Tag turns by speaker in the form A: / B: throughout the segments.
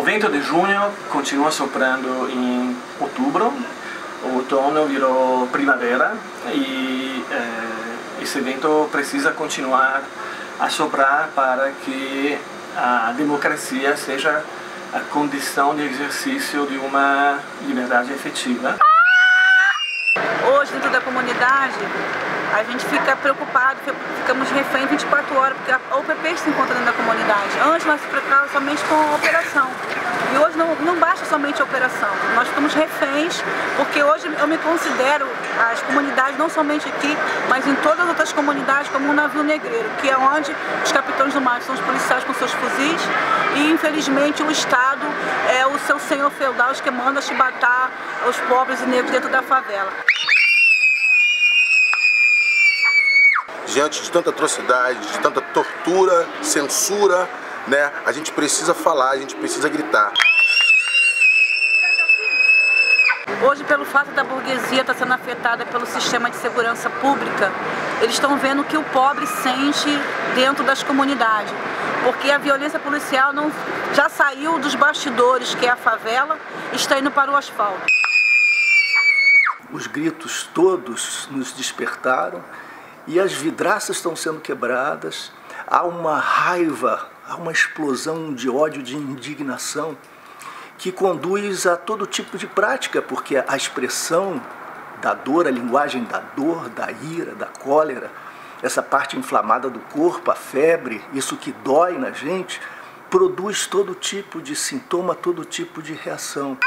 A: vento de junho continua soprando em outubro, o outono virou primavera e esse vento precisa continuar a soprar para que a democracia seja a condição de exercício de uma liberdade efetiva.
B: Hoje, dentro da comunidade, a gente fica preocupado, ficamos refém 24 horas, porque a UPP se encontra dentro da comunidade. Antes nós se preocupávamos somente com a operação. E hoje não basta somente a operação. Nós ficamos reféns, porque hoje eu me considero as comunidades, não somente aqui, mas em todas as outras comunidades, como um navio negreiro, que é onde os capitães do mar são os policiais com seus fuzis e, infelizmente, o Estado é o seu senhor feudal que manda chibatar os pobres e negros dentro da favela.
C: Diante de tanta atrocidade, de tanta tortura, censura, né, a gente precisa falar, a gente precisa gritar.
B: Hoje, pelo fato da burguesia estar sendo afetada pelo sistema de segurança pública, eles estão vendo o que o pobre sente dentro das comunidades. Porque a violência policial já saiu dos bastidores, que é a favela, e está indo para o asfalto.
D: Os gritos todos nos despertaram e as vidraças estão sendo quebradas. Há uma raiva, há uma explosão de ódio, de indignação, que conduz a todo tipo de prática, porque a expressão da dor, a linguagem da dor, da ira, da cólera, essa parte inflamada do corpo, a febre, isso que dói na gente, produz todo tipo de sintoma, todo tipo de reação.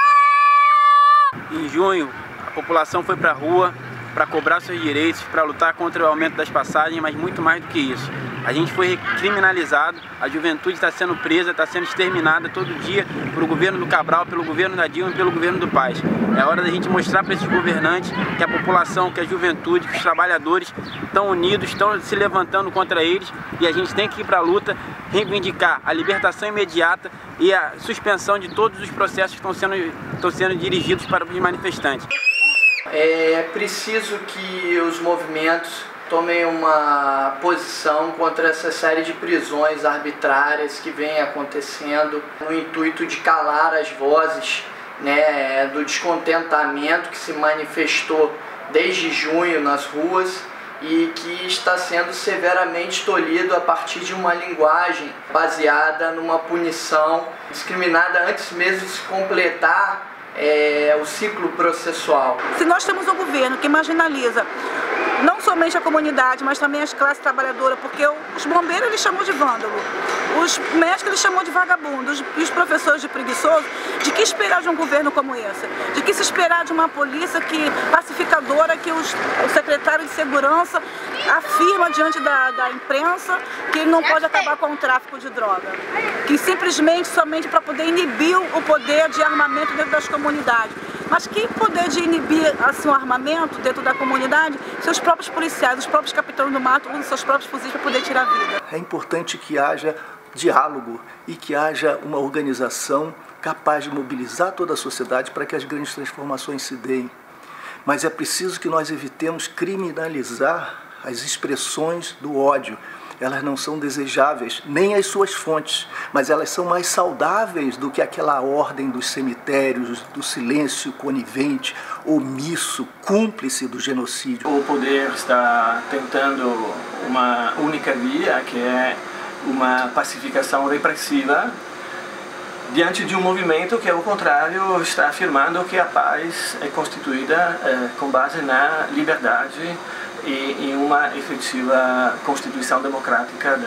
E: Em junho, a população foi para a rua para cobrar seus direitos, para lutar contra o aumento das passagens, mas muito mais do que isso. A gente foi criminalizado, a juventude está sendo presa, está sendo exterminada todo dia pelo governo do Cabral, pelo governo da Dilma e pelo governo do Paz. É hora da gente mostrar para esses governantes que a população, que a juventude, que os trabalhadores estão unidos, estão se levantando contra eles e a gente tem que ir para a luta, reivindicar a libertação imediata e a suspensão de todos os processos que estão sendo dirigidos para os manifestantes.
F: É preciso que os movimentos tomem uma posição contra essa série de prisões arbitrárias que vem acontecendo no intuito de calar as vozes, né, do descontentamento que se manifestou desde junho nas ruas e que está sendo severamente tolhido a partir de uma linguagem baseada numa punição discriminada antes mesmo de se completar o ciclo processual.
B: Se nós temos um governo que marginaliza não somente a comunidade, mas também as classes trabalhadoras, porque os bombeiros ele chamou de vândalo, os médicos ele chamou de vagabundos e os professores de preguiçoso, de que esperar de um governo como esse? De que se esperar de uma polícia pacificadora que o secretário de segurança afirma diante da imprensa que ele não pode acabar com o tráfico de droga, que simplesmente somente para poder inibir o poder de armamento dentro das comunidades. Mas que poder de inibir assim, o armamento dentro da comunidade se os próprios policiais, os próprios capitães do mato usam seus próprios fuzis para poder tirar a vida?
D: É importante que haja diálogo e que haja uma organização capaz de mobilizar toda a sociedade para que as grandes transformações se deem. Mas é preciso que nós evitemos criminalizar as expressões do ódio. Elas não são desejáveis, nem as suas fontes, mas elas são mais saudáveis do que aquela ordem dos cemitérios, do silêncio conivente, omisso, cúmplice do genocídio.
A: O poder está tentando uma única via, que é uma pacificação repressiva, diante de um movimento que, ao contrário, está afirmando que a paz é constituída com base na liberdade e em uma efetiva constituição democrática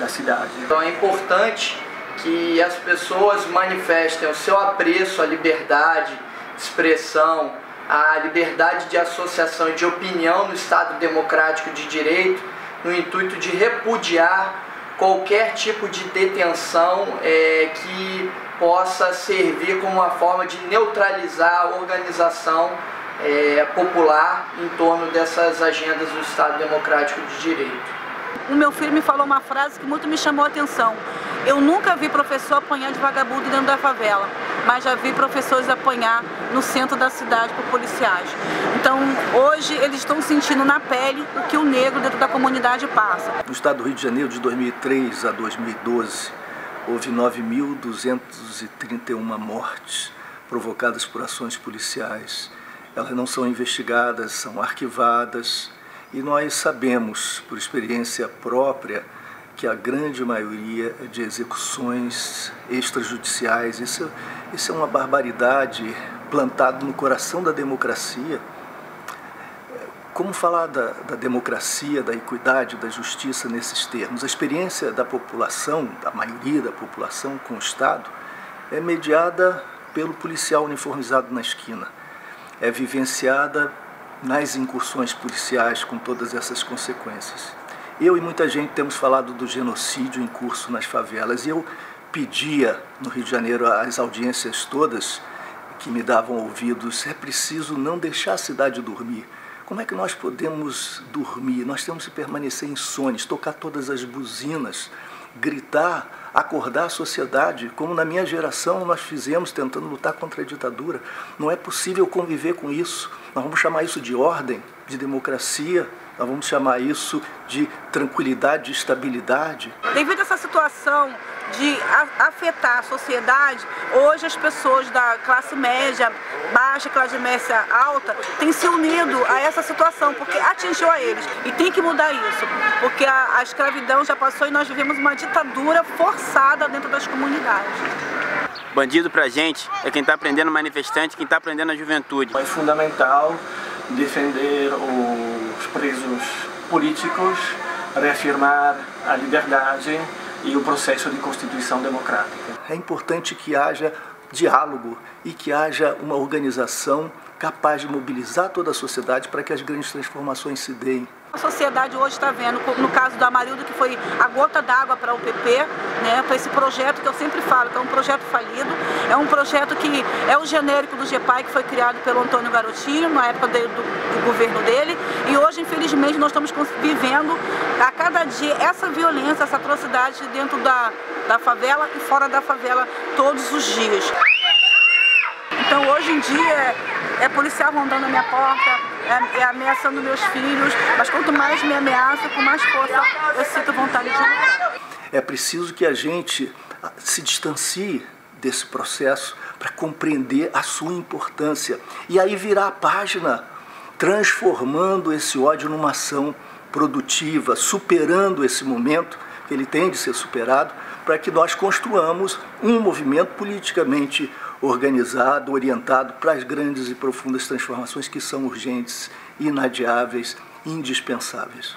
A: da cidade.
F: Então é importante que as pessoas manifestem o seu apreço à liberdade de expressão, à liberdade de associação e de opinião no Estado democrático de direito, no intuito de repudiar qualquer tipo de detenção que possa servir como uma forma de neutralizar a organização popular em torno dessas agendas do Estado Democrático de Direito.
B: O meu filho me falou uma frase que muito me chamou a atenção. Eu nunca vi professor apanhar de vagabundo dentro da favela, mas já vi professores apanhar no centro da cidade por policiais. Então, hoje, eles estão sentindo na pele o que o negro dentro da comunidade passa.
D: No estado do Rio de Janeiro, de 2003 a 2012, houve 9.231 mortes provocadas por ações policiais. Elas não são investigadas, são arquivadas, e nós sabemos, por experiência própria, que a grande maioria é de execuções extrajudiciais. Isso é uma barbaridade plantada no coração da democracia. Como falar da democracia, da equidade, da justiça nesses termos? A experiência da população, da maioria da população com o Estado, é mediada pelo policial uniformizado na esquina. É vivenciada nas incursões policiais com todas essas consequências. Eu e muita gente temos falado do genocídio em curso nas favelas, e eu pedia no Rio de Janeiro às audiências todas que me davam ouvidos: é preciso não deixar a cidade dormir. Como é que nós podemos dormir? Nós temos que permanecer insônios, tocar todas as buzinas, gritar, acordar a sociedade, como na minha geração nós fizemos tentando lutar contra a ditadura. Não é possível conviver com isso. Nós vamos chamar isso de ordem, de democracia, nós vamos chamar isso de tranquilidade, de estabilidade.
B: Devido a essa situação de afetar a sociedade, hoje as pessoas da classe média, baixa, classe média alta, têm se unido a essa situação, porque atingiu a eles. E tem que mudar isso, porque a escravidão já passou e nós vivemos uma ditadura forçada dentro das comunidades.
E: Bandido pra gente é quem está prendendo o manifestante, quem está prendendo a juventude.
A: É fundamental defender os presos políticos, reafirmar a liberdade e o processo de constituição democrática.
D: É importante que haja diálogo e que haja uma organização capaz de mobilizar toda a sociedade para que as grandes transformações se deem.
B: A sociedade hoje está vendo, no caso do Amarildo, que foi a gota d'água para o PP, né, para esse projeto que eu sempre falo, que é um projeto falido, é um projeto que é o genérico do GEPAI, que foi criado pelo Antônio Garotinho, na época do governo dele, e hoje, infelizmente, nós estamos vivendo a cada dia essa violência, essa atrocidade dentro da favela e fora da favela todos os dias. Então, hoje em dia, é policial rondando a minha porta, é ameaçando meus filhos, mas quanto mais me ameaça, com mais força eu sinto vontade de lutar.
D: É preciso que a gente se distancie desse processo para compreender a sua importância e aí virar a página, transformando esse ódio numa ação produtiva, superando esse momento que ele tem de ser superado, para que nós construamos um movimento politicamente organizado, orientado para as grandes e profundas transformações que são urgentes, inadiáveis, indispensáveis.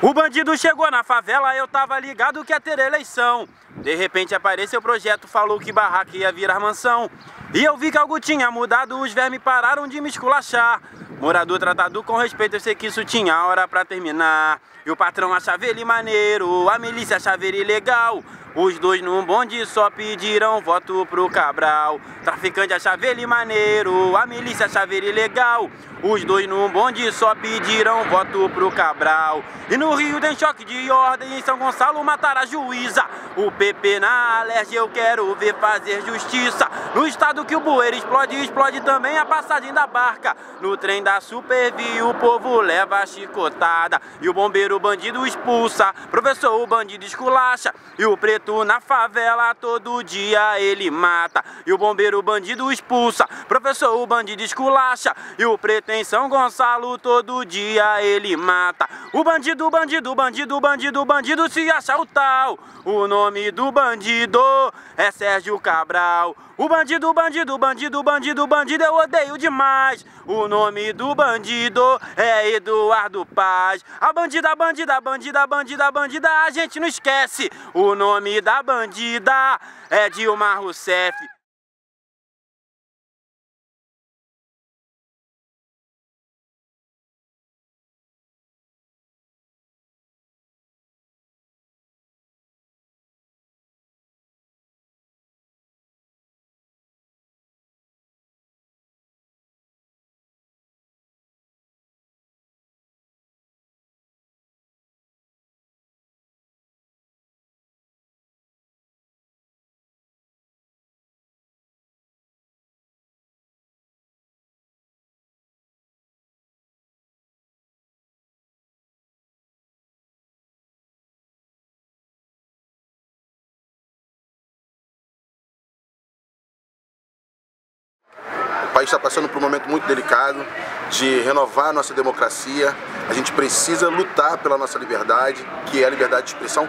E: O bandido chegou na favela, eu tava ligado que ia ter eleição. De repente apareceu o projeto, falou que barraca ia virar mansão. E eu vi que algo tinha mudado, os vermes pararam de me esculachar. Morador tratado com respeito, eu sei que isso tinha hora pra terminar. E o patrão achava ele maneiro, a milícia achava ele legal. Os dois num bonde só pediram voto pro Cabral. Traficante achava ele maneiro, a milícia achava ele legal. Os dois num bonde só pediram voto pro Cabral. E no Rio tem choque de ordem, em São Gonçalo mataram a juíza. O PP na Alerj eu quero ver fazer justiça. No estado que o bueiro explode, explode também a passagem da barca. No trem da Supervia o povo leva a chicotada. E o bombeiro o bandido expulsa, professor o bandido esculacha. E o preto na favela todo dia ele mata. E o bombeiro o bandido expulsa, professor o bandido esculacha. E o preto em São Gonçalo todo dia ele mata. O bandido, bandido, bandido, bandido, bandido se acha o tal. O nome do bandido é Sérgio Cabral. O bandido, bandido, bandido, bandido, bandido eu odeio demais. O nome do bandido é Eduardo Paz. A bandida, bandida, bandida, bandida, bandida, a gente não esquece. O nome da bandida é Dilma Rousseff.
C: país está passando por um momento muito delicado de renovar a nossa democracia. A gente precisa lutar pela nossa liberdade, que é a liberdade de expressão,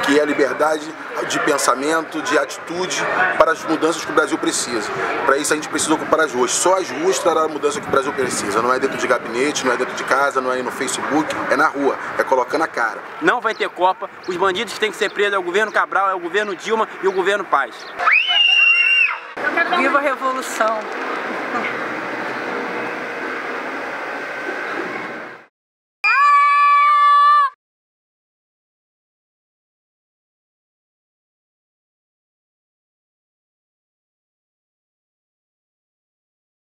C: que é a liberdade de pensamento, de atitude, para as mudanças que o Brasil precisa. Para isso a gente precisa ocupar as ruas. Só as ruas trará a mudança que o Brasil precisa. Não é dentro de gabinete, não é dentro de casa, não é no Facebook, é na rua, é colocando a cara.
E: Não vai ter Copa, os bandidos que têm que ser presos é o governo Cabral, é o governo Dilma e o governo Paz.
B: Viva a revolução!